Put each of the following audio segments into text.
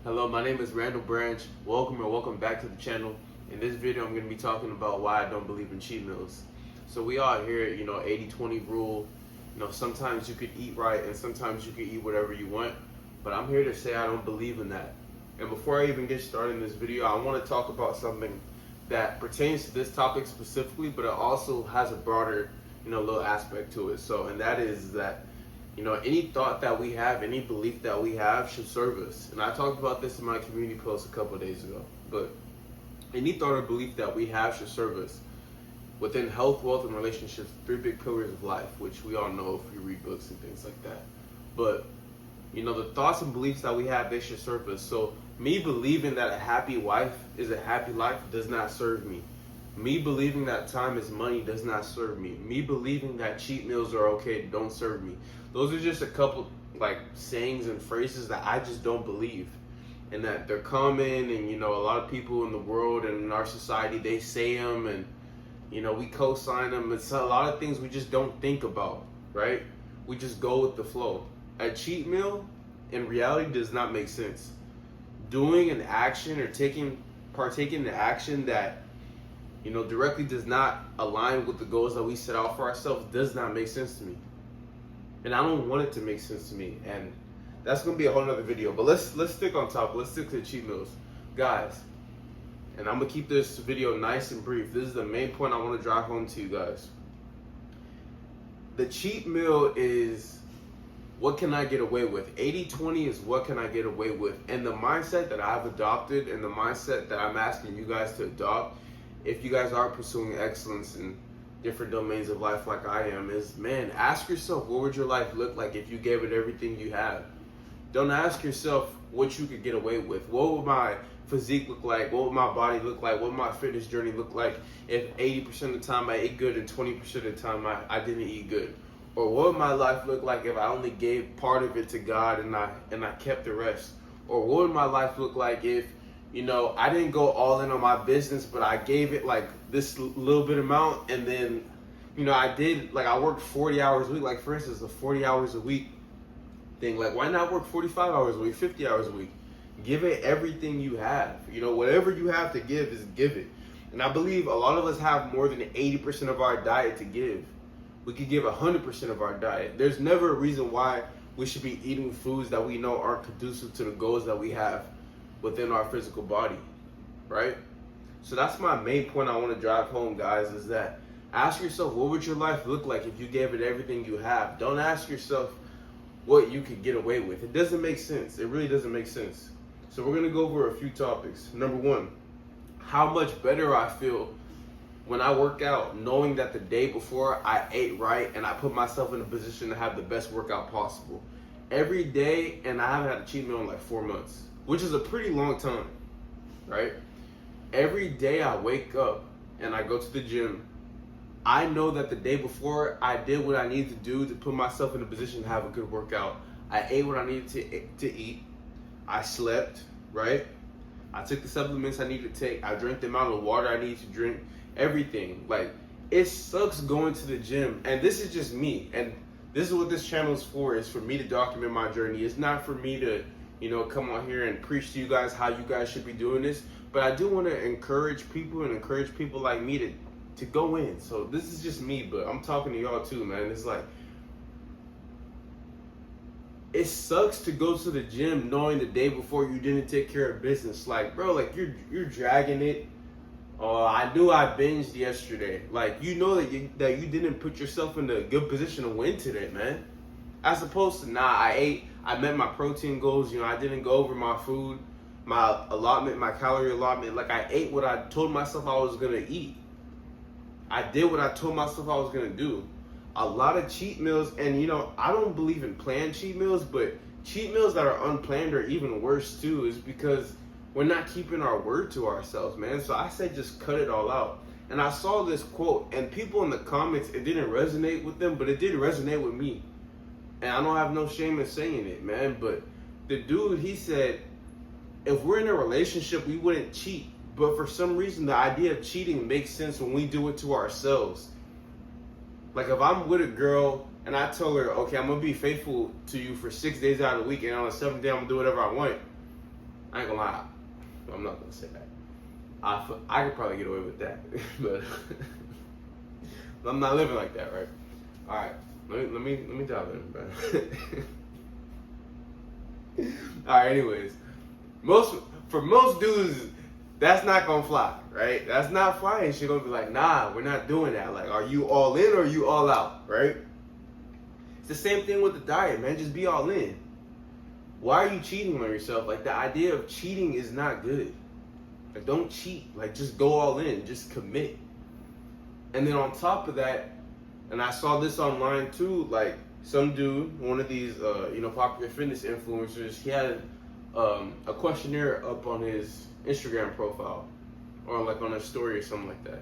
Hello, my name is Randall Branch. Welcome back to the channel. In this video, I'm going to be talking about why I don't believe in cheat meals. So we all hear, 80-20 rule. Sometimes you could eat right and sometimes you could eat whatever you want. But I'm here to say I don't believe in that. And before I even get started in this video, I want to talk about something that pertains to this topic specifically, but it also has a broader, little aspect to it. And that is that any thought that we have, any belief that we have should serve us. And I talked about this in my community post a couple of days ago. But any thought or belief that we have should serve us. Within health, wealth, and relationships, 3 big pillars of life, which we all know if we read books and things like that. But, the thoughts and beliefs that we have, they should serve us. So me believing that a happy wife is a happy life does not serve me. Me believing that time is money does not serve me. Me believing that cheat meals are okay don't serve me. Those are just a couple sayings and phrases that I just don't believe. And that they're common, and a lot of people in the world and in our society, they say them, and we co-sign them. It's a lot of things we just don't think about, right? We just go with the flow. A cheat meal in reality does not make sense. Doing an action or partaking in an action that directly does not align with the goals that we set out for ourselves does not make sense to me. And I don't want it to make sense to me. And that's going to be a whole nother video. But let's stick on top. Let's stick to the cheat meals. Guys, and I'm going to keep this video nice and brief. This is the main point I want to drive home to you guys. The cheat meal is what can I get away with? 80-20 is what can I get away with? And the mindset that I've adopted and the mindset that I'm asking you guys to adopt, if you guys are pursuing excellence in different domains of life like I am, is, man, ask yourself, what would your life look like if you gave it everything you have? Don't ask yourself what you could get away with. What would my physique look like? What would my body look like? What would my fitness journey look like if 80% of the time I ate good and 20% of the time I didn't eat good? Or what would my life look like if I only gave part of it to God and I kept the rest? Or what would my life look like if I didn't go all in on my business, but I gave it this little bit amount, and then, I worked 40 hours a week. For instance, the 40 hours a week thing. Why not work 45 hours a week, 50 hours a week? Give it everything you have. Whatever you have to give is give it. And I believe a lot of us have more than 80% of our diet to give. We could give 100% of our diet. There's never a reason why we should be eating foods that we know aren't conducive to the goals that we have within our physical body, right? So that's my main point I want to drive home, guys, is that ask yourself, what would your life look like if you gave it everything you have? Don't ask yourself what you could get away with. It doesn't make sense. It really doesn't make sense. So we're going to go over a few topics. Number one, how much better I feel when I work out, knowing that the day before I ate right and I put myself in a position to have the best workout possible. Every day, and I haven't had a cheat meal in 4 months, which is a pretty long time, right? Every day I wake up and I go to the gym, I know that the day before I did what I needed to do to put myself in a position to have a good workout. I ate what I needed to eat. I slept, right? I took the supplements I needed to take. I drank the amount of water I needed to drink. Everything. It sucks going to the gym. And this is just me. And this is what this channel is for. It's for me to document my journey. It's not for me to come on here and preach to you guys how you guys should be doing this. But I do want to encourage people like me to go in. So this is just me, but I'm talking to y'all too, man. It's it sucks to go to the gym knowing the day before you didn't take care of business. Bro, you're dragging it. Oh, I knew I binged yesterday. That you didn't put yourself in a good position to win today, man. As opposed to, I ate. I met my protein goals. I didn't go over my food, my allotment, my calorie allotment. I ate what I told myself I was going to eat. I did what I told myself I was going to do. A lot of cheat meals, and I don't believe in planned cheat meals, but cheat meals that are unplanned are even worse too, is because we're not keeping our word to ourselves, man. So I said just cut it all out. And I saw this quote, and people in the comments, it didn't resonate with them, but it did resonate with me. And I don't have no shame in saying it, man. But the dude, he said, if we're in a relationship, we wouldn't cheat. But for some reason, the idea of cheating makes sense when we do it to ourselves. If I'm with a girl and I tell her, okay, I'm going to be faithful to you for 6 days out of the week, and on the 7th day, I'm going to do whatever I want. I ain't gonna lie. I'm not gonna say that. I could probably get away with that, but I'm not living like that, right? All right, let me dive in, bro. All right, anyways, for most dudes, that's not gonna fly, right? That's not flying. She's gonna be like, nah, we're not doing that. Like, are you all in or are you all out, right? It's the same thing with the diet, man. Just be all in. Why are you cheating on yourself? Like, the idea of cheating is not good. Like, don't cheat. Like, just go all in. Just commit. And then on top of that, and I saw this online too, like, some dude, one of these, popular fitness influencers, he had a questionnaire up on his Instagram profile, or like on a story or something like that.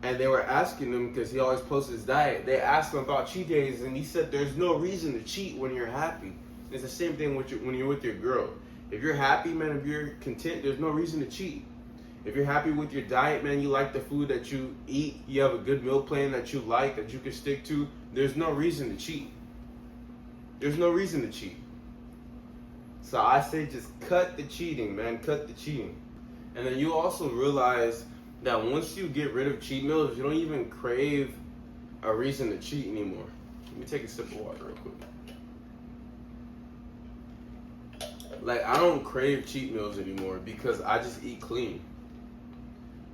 And they were asking him, because he always posts his diet, they asked him about cheat days, and he said there's no reason to cheat when you're happy. It's the same thing when you're with your girl. If you're happy, man, if you're content, there's no reason to cheat. If you're happy with your diet, man, you like the food that you eat, you have a good meal plan that you like, that you can stick to, there's no reason to cheat. There's no reason to cheat. So I say just cut the cheating, man, cut the cheating. And then you also realize that once you get rid of cheat meals, you don't even crave a reason to cheat anymore. Let me take a sip of water real quick. Like, I don't crave cheat meals anymore because I just eat clean.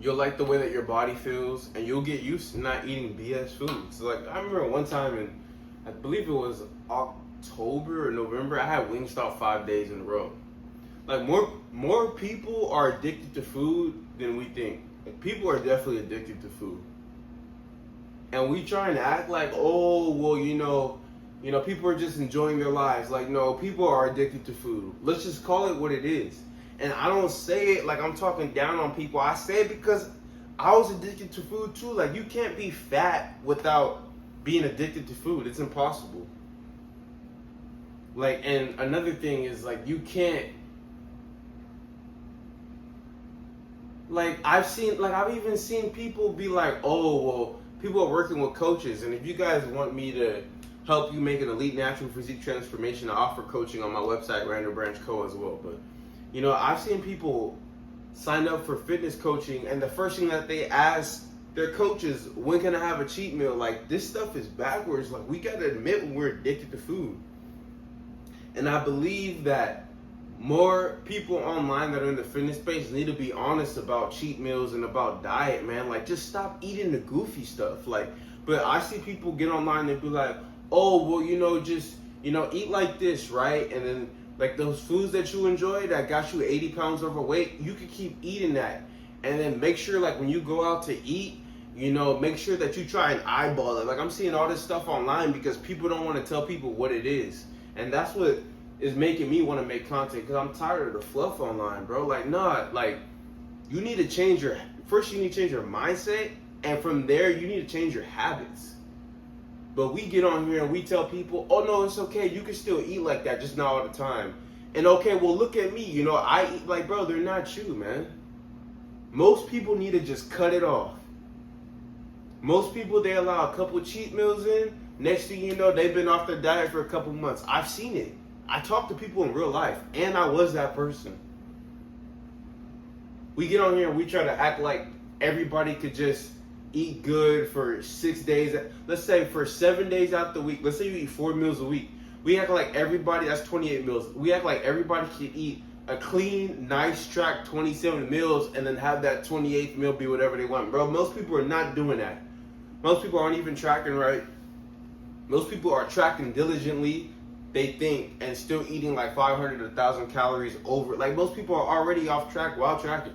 You'll like the way that your body feels, and you'll get used to not eating BS foods. So, like, I remember one time in, I believe it was October or November, I had Wingstop 5 days in a row. Like, more people are addicted to food than we think. Like, people are definitely addicted to food. And we try and act like, oh, well, people are just enjoying their lives. Like, no, people are addicted to food. Let's just call it what it is. And I don't say it like I'm talking down on people. I say it because I was addicted to food too. Like, you can't be fat without being addicted to food. It's impossible. Like, and another thing is, like, you can't, like, I've even seen people be like, oh, well, people are working with coaches, and if you guys want me to help you make an elite natural physique transformation, I offer coaching on my website, Randall Branch Co. as well. But, I've seen people sign up for fitness coaching, and the first thing that they ask their coaches, when can I have a cheat meal? Like, this stuff is backwards. Like, we gotta admit when we're addicted to food. And I believe that more people online that are in the fitness space need to be honest about cheat meals and about diet, man. Like, just stop eating the goofy stuff. Like, but I see people get online and be like, oh, well, just, eat like this, right? And then, like, those foods that you enjoy that got you 80 pounds overweight, you can keep eating that. And then make sure, like, when you go out to eat, make sure that you try and eyeball it. Like, I'm seeing all this stuff online because people don't want to tell people what it is. And that's what is making me want to make content, because I'm tired of the fluff online, bro. Like, nah, like, you need to change your mindset, and from there, you need to change your habits. But we get on here and we tell people, oh, no, it's okay. You can still eat like that, just not all the time. And okay, well, look at me. I eat like, bro, they're not you, man. Most people need to just cut it off. Most people, they allow a couple cheat meals in. Next thing you know, they've been off their diet for a couple months. I've seen it. I talk to people in real life, and I was that person. We get on here and we try to act like everybody could just eat good for 6 days. Let's say for 7 days out the week. Let's say you eat 4 meals a week. We act like everybody, that's 28 meals. We act like everybody can eat a clean, nice track 27 meals and then have that 28th meal be whatever they want. Bro, most people are not doing that. Most people aren't even tracking right. Most people are tracking diligently, they think, and still eating like 500 to 1,000 calories over. Like, most people are already off track while tracking.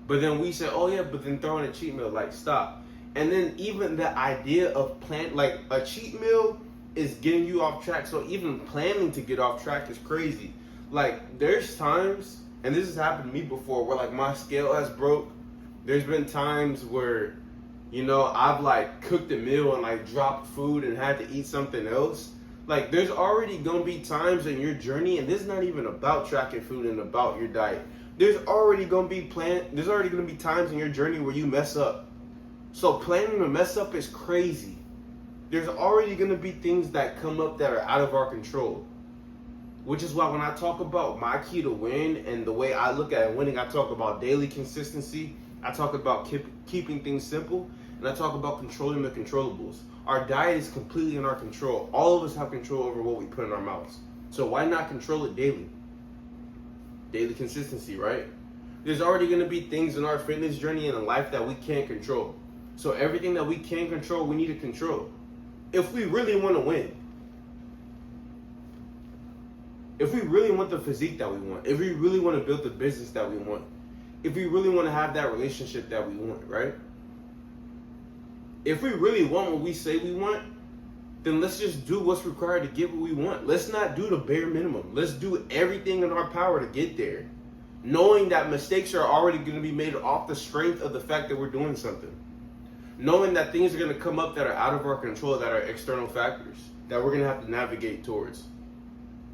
But then we say, oh yeah, but then throw in a cheat meal. Like, stop. And then even the idea of like a cheat meal is getting you off track. So even planning to get off track is crazy. Like, there's times, and this has happened to me before, where like my scale has broke. There's been times where, I've like cooked a meal and like dropped food and had to eat something else. Like, there's already gonna be times in your journey, and this is not even about tracking food and about your diet. There's already gonna be times in your journey where you mess up. So planning to mess up is crazy. There's already gonna be things that come up that are out of our control. Which is why when I talk about my key to win and the way I look at winning, I talk about daily consistency, I talk about keeping things simple, and I talk about controlling the controllables. Our diet is completely in our control. All of us have control over what we put in our mouths. So why not control it daily? Daily consistency, right? There's already going to be things in our fitness journey and in life that we can't control. So everything that we can control, we need to control. If we really want to win, if we really want the physique that we want, if we really want to build the business that we want, if we really want to have that relationship that we want, right? If we really want what we say we want, then let's just do what's required to get what we want. Let's not do the bare minimum. Let's do everything in our power to get there, knowing that mistakes are already going to be made off the strength of the fact that we're doing something. Knowing that things are going to come up that are out of our control, that are external factors, that we're going to have to navigate towards.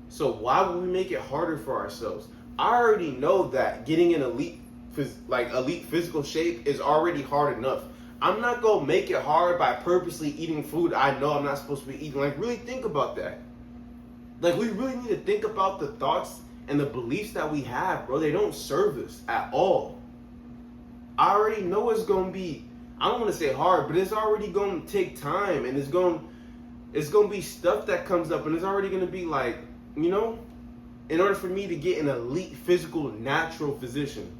So why would we make it harder for ourselves? I already know that getting in elite physical shape is already hard enough. I'm not going to make it hard by purposely eating food I know I'm not supposed to be eating. Like, really think about that. Like, we really need to think about the thoughts and the beliefs that we have, bro. They don't serve us at all. I already know it's going to be, I don't want to say hard, but it's already going to take time, and it's going to be stuff that comes up, and it's already going to be like, you know, in order for me to get an elite physical natural physician,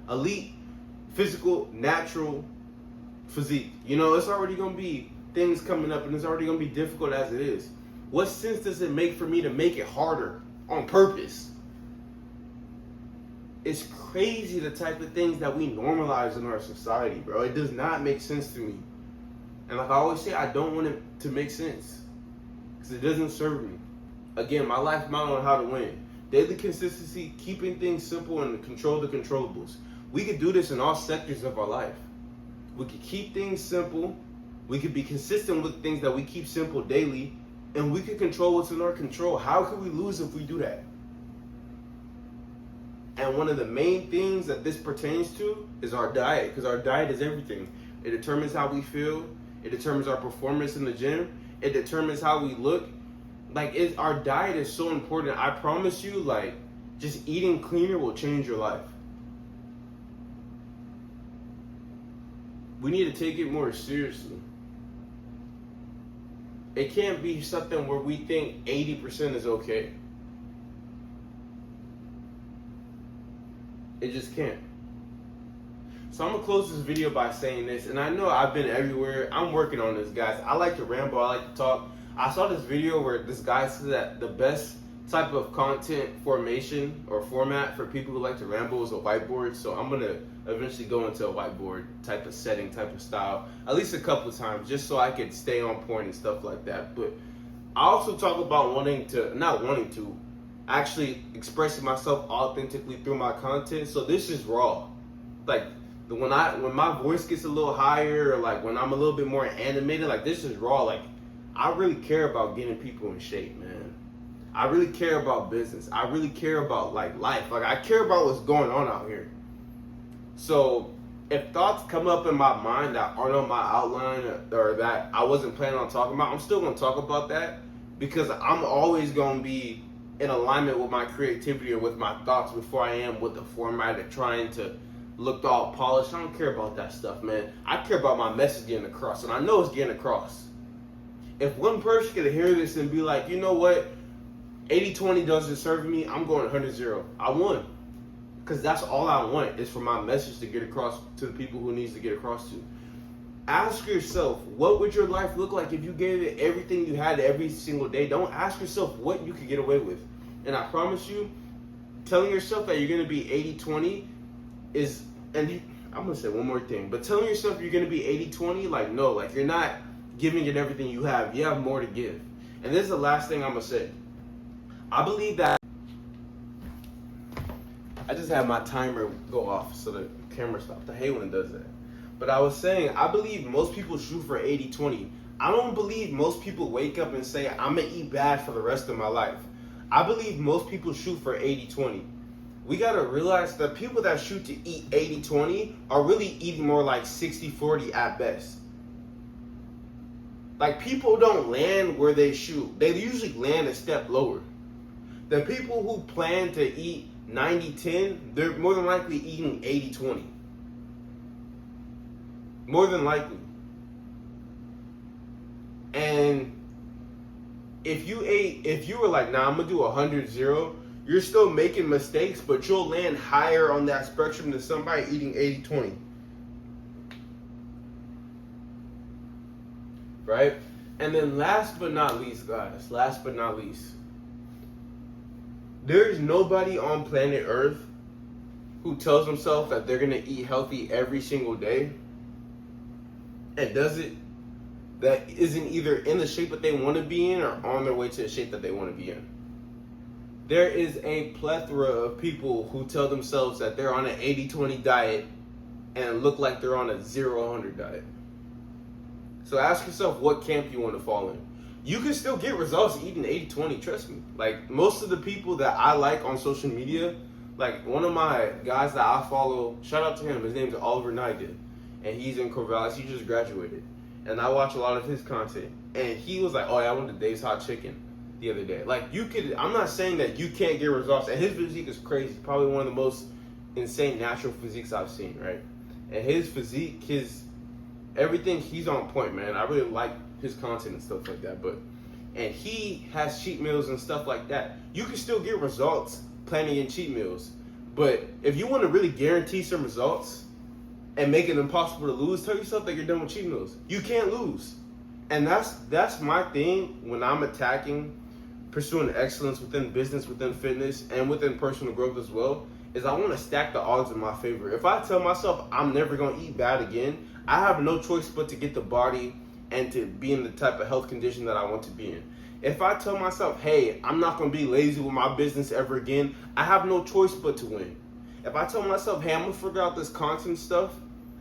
elite physical natural physique, you know, it's already going to be things coming up, and it's already going to be difficult as it is. What sense does it make for me to make it harder on purpose? It's crazy the type of things that we normalize in our society, bro. It does not make sense to me. And like I always say, I don't want it to make sense because it doesn't serve me. Again, my life motto on how to win. Daily consistency, keeping things simple, and control the controllables. We could do this in all sectors of our life. We could keep things simple. We could be consistent with things that we keep simple daily. And we could control what's in our control. How could we lose if we do that? And one of the main things that this pertains to is our diet, because our diet is everything. It determines how we feel. It determines our performance in the gym. It determines how we look. Like, our diet is so important. I promise you, like, just eating cleaner will change your life. We need to take it more seriously. It can't be something where we think 80% is okay. It just can't. So I'm going to close this video by saying this, and I know I've been everywhere. I'm working on this, guys. I like to ramble. I like to talk. I saw this video where this guy said that the best type of content formation or format for people who like to ramble is a whiteboard. So I'm going to eventually go into a whiteboard type of setting, type of style, at least a couple of times, just so I could stay on point and stuff like that. But I also talk about actually expressing myself authentically through my content. So this is raw. Like, when my voice gets a little higher, or like when I'm a little bit more animated, like, this is raw. Like, I really care about getting people in shape, man. I really care about business. I really care about, like, life. Like, I care about what's going on out here. So if thoughts come up in my mind that aren't on my outline, or that I wasn't planning on talking about, I'm still going to talk about that, because I'm always going to be in alignment with my creativity or with my thoughts before I am with the format of trying to look all polished. I don't care about that stuff, man. I care about my message getting across, and I know it's getting across. If one person could hear this and be like, you know what, 80-20 doesn't serve me, I'm going 100-0. I won. Because that's all I want, is for my message to get across to the people who it needs to get across to. Ask yourself, what would your life look like if you gave it everything you had every single day? Don't ask yourself what you could get away with. And I promise you, telling yourself that you're going to be 80-20 is, and I'm going to say one more thing, but telling yourself you're going to be 80-20, like, no, like, you're not giving it everything you have. You have more to give. And this is the last thing I'm going to say. I believe that, I just had my timer go off so the camera stopped. I hate when it does that. But I was saying, I believe most people shoot for 80-20. I don't believe most people wake up and say, I'm going to eat bad for the rest of my life. I believe most people shoot for 80-20. We got to realize that people that shoot to eat 80-20 are really eating more like 60-40 at best. Like, people don't land where they shoot. They usually land a step lower. The people who plan to eat 90-10, they're more than likely eating 80-20. More than likely. And if you were like, nah, I'm gonna do 100-0, you're still making mistakes, but you'll land higher on that spectrum than somebody eating 80-20. Right? And then last but not least, guys, there's nobody on planet Earth who tells themselves that they're gonna eat healthy every single day and does it, that isn't either in the shape that they want to be in or on their way to the shape that they want to be in. There is a plethora of people who tell themselves that they're on an 80-20 diet and look like they're on a 0-100 diet. So ask yourself what camp you want to fall in. You can still get results eating 80-20, trust me. Like, most of the people that I like on social media, like one of my guys that I follow, shout out to him, his name's Oliver Nigel, and he's in Corvallis, he just graduated. And I watch a lot of his content. And he was like, oh yeah, I went to Dave's Hot Chicken the other day. Like, you could, I'm not saying that you can't get results. And his physique is crazy. Probably one of the most insane natural physiques I've seen, right? And his physique, everything, he's on point, man. I really like his content and stuff like that. And he has cheat meals and stuff like that. You can still get results planning in cheat meals. But if you want to really guarantee some results and make it impossible to lose, tell yourself that you're done with cheat meals. You can't lose. And that's my thing when I'm pursuing excellence within business, within fitness, and within personal growth as well, is I want to stack the odds in my favor. If I tell myself I'm never going to eat bad again, I have no choice but to get the body and to be in the type of health condition that I want to be in. If I tell myself, hey, I'm not going to be lazy with my business ever again, I have no choice but to win. If I tell myself, hey, I'm going to figure out this content stuff,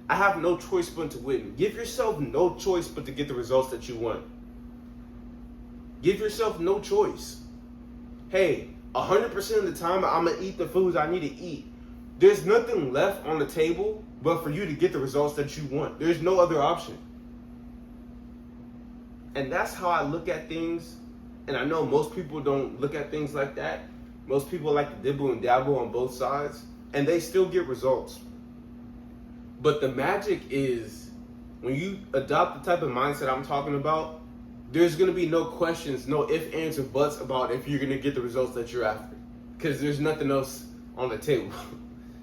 I have no choice but to win. Give yourself no choice but to get the results that you want. Give yourself no choice. Hey, 100% of the time, I'm going to eat the foods I need to eat. There's nothing left on the table but for you to get the results that you want. There's no other option. And that's how I look at things. And I know most people don't look at things like that. Most people like to dibble and dabble on both sides, and they still get results. But the magic is when you adopt the type of mindset I'm talking about, there's going to be no questions, no ifs, ands, or buts about if you're going to get the results that you're after. Because there's nothing else on the table.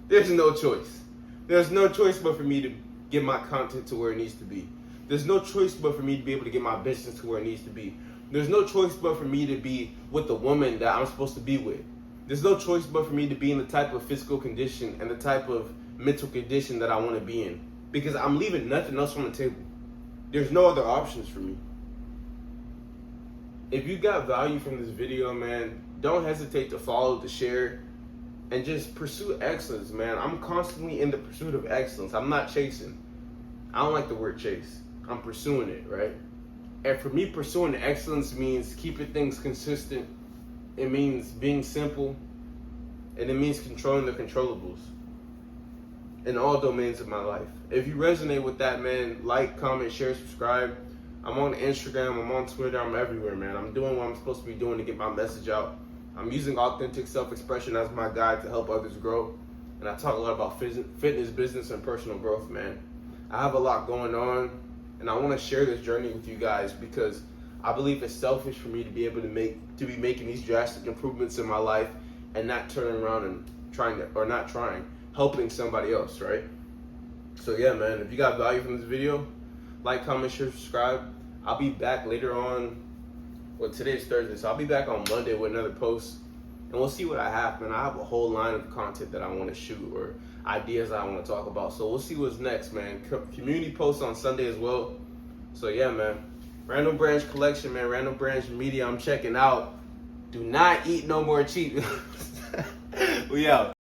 There's no choice. There's no choice but for me to get my content to where it needs to be. There's no choice but for me to be able to get my business to where it needs to be. There's no choice but for me to be with the woman that I'm supposed to be with. There's no choice but for me to be in the type of physical condition and the type of mental condition that I want to be in. Because I'm leaving nothing else on the table. There's no other options for me. If you got value from this video, man, don't hesitate to follow, to share, and just pursue excellence, man. I'm constantly in the pursuit of excellence. I'm not chasing. I don't like the word chase. I'm pursuing it, right? And for me, pursuing excellence means keeping things consistent. It means being simple. And it means controlling the controllables in all domains of my life. If you resonate with that, man, like, comment, share, subscribe. I'm on Instagram, I'm on Twitter, I'm everywhere, man. I'm doing what I'm supposed to be doing to get my message out. I'm using authentic self-expression as my guide to help others grow. And I talk a lot about fitness, business, and personal growth, man. I have a lot going on, and I want to share this journey with you guys because I believe it's selfish for me to be able to be making these drastic improvements in my life and not turning around and helping somebody else, right? So yeah, man, if you got value from this video, like, comment, share, subscribe. I'll be back later on. Well, today's Thursday, so I'll be back on Monday with another post, and we'll see what I have, man. I have a whole line of content that I want to shoot or ideas I want to talk about, so we'll see what's next, man. Community posts on Sunday as well. So yeah, man. Randall Branch collection, man. Randall Branch media. I'm checking out. Do not eat no more cheat. We out.